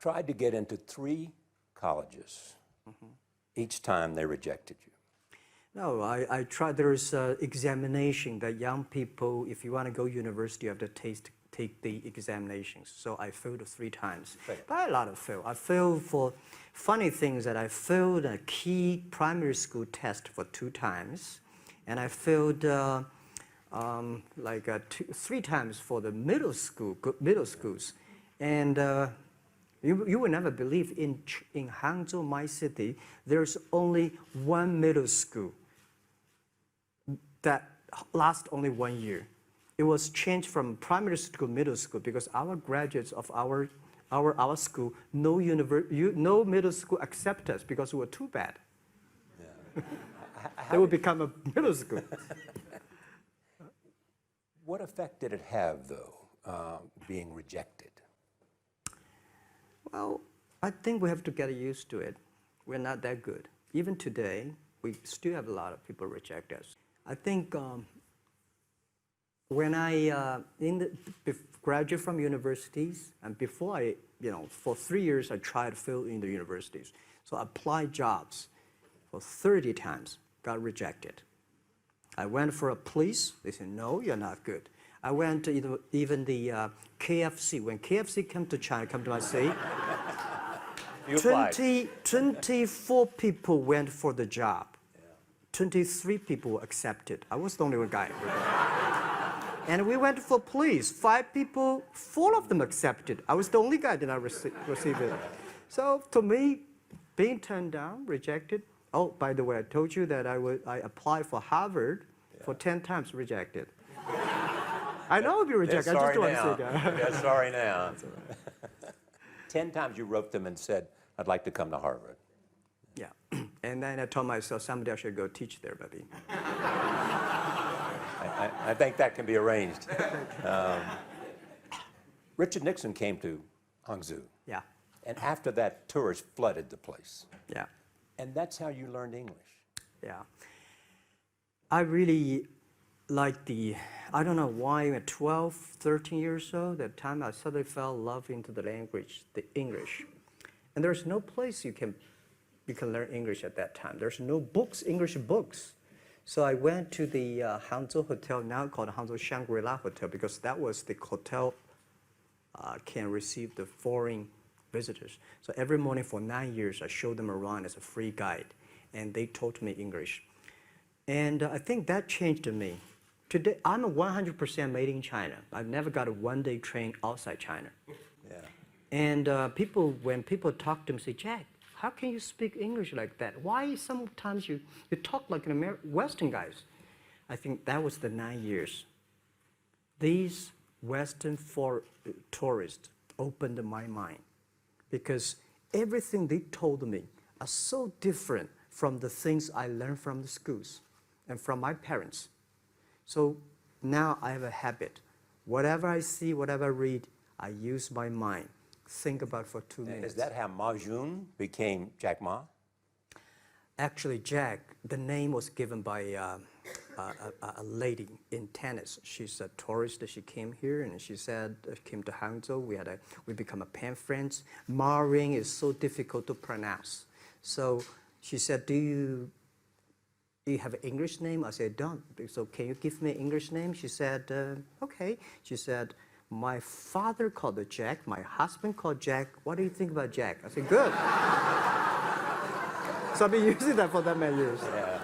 tried to get into 3 colleges. Each time they rejected you. No, I tried. There's an examination that young people, if you want to go university, you have to take the examinations. So I failed 3 times. But a lot of fail. I failed for funny things that I failed a key primary school test for 2 times. And I failed 3 times for the middle schools. And you will never believe in Hangzhou, my city, there's only 1 middle school that lasts only 1 year. It was changed from primary school to middle school because our graduates of our school, no middle school accept us because we were too bad. Yeah. They would become a middle school. What effect did it have, though, being rejected? Well, I think we have to get used to it. We're not that good. Even today, we still have a lot of people reject us. I think when I graduate from universities, and before for 3 years, I tried to fill in the universities. So I applied jobs for 30 times, got rejected. I went for a police, they said, no, you're not good. I went to even the KFC. When KFC came to China, come to my city, 24 people went for the job. 23 people were accepted. I was the only one guy. And we went for police. 5 people, 4 of them accepted. I was the only guy that did not receive it. So to me, being turned down, rejected. Oh, by the way, I told you that I applied for Harvard for 10 times, rejected. I know I'll be rejected. I just don't want to say that. Yeah, sorry now. 10 times you wrote them and said, I'd like to come to Harvard. Yeah. And then I told myself, someday I should go teach there, buddy. I think that can be arranged. Richard Nixon came to Hangzhou. Yeah. And after that, tourists flooded the place. Yeah. And that's how you learned English. Yeah. I really like I don't know why at 12, 13 years old, that time I suddenly fell in love into the language, the English. And there's no place you can learn English at that time. There's no books, English books. So I went to the Hangzhou Hotel, now called Hangzhou Shangri-La Hotel, because that was the hotel can receive the foreign visitors. So every morning for 9 years, I showed them around as a free guide, and they taught me English. And I think that changed me. Today, I'm 100% made in China. I've never got a one-day train outside China. Yeah. And when people talk to me, say, Jack, how can you speak English like that? Why sometimes you talk like an Western guys? I think that was the 9 years. These Western tourists opened my mind because everything they told me are so different from the things I learned from the schools and from my parents. So now I have a habit. Whatever I see, whatever I read, I use my mind. Think about for 2 minutes. Is that how Ma Jun became Jack Ma? Actually, Jack, the name was given by a lady in tennis. She's a tourist. She came here and she said, came to Hangzhou. We become a pen friends. Ma Ring is so difficult to pronounce. So she said, do you have an English name? I said, don't. So can you give me an English name? She said, okay. She said, my father called it Jack. My husband called Jack. What do you think about Jack? I said, good. So I've been using that for that many years. Yeah.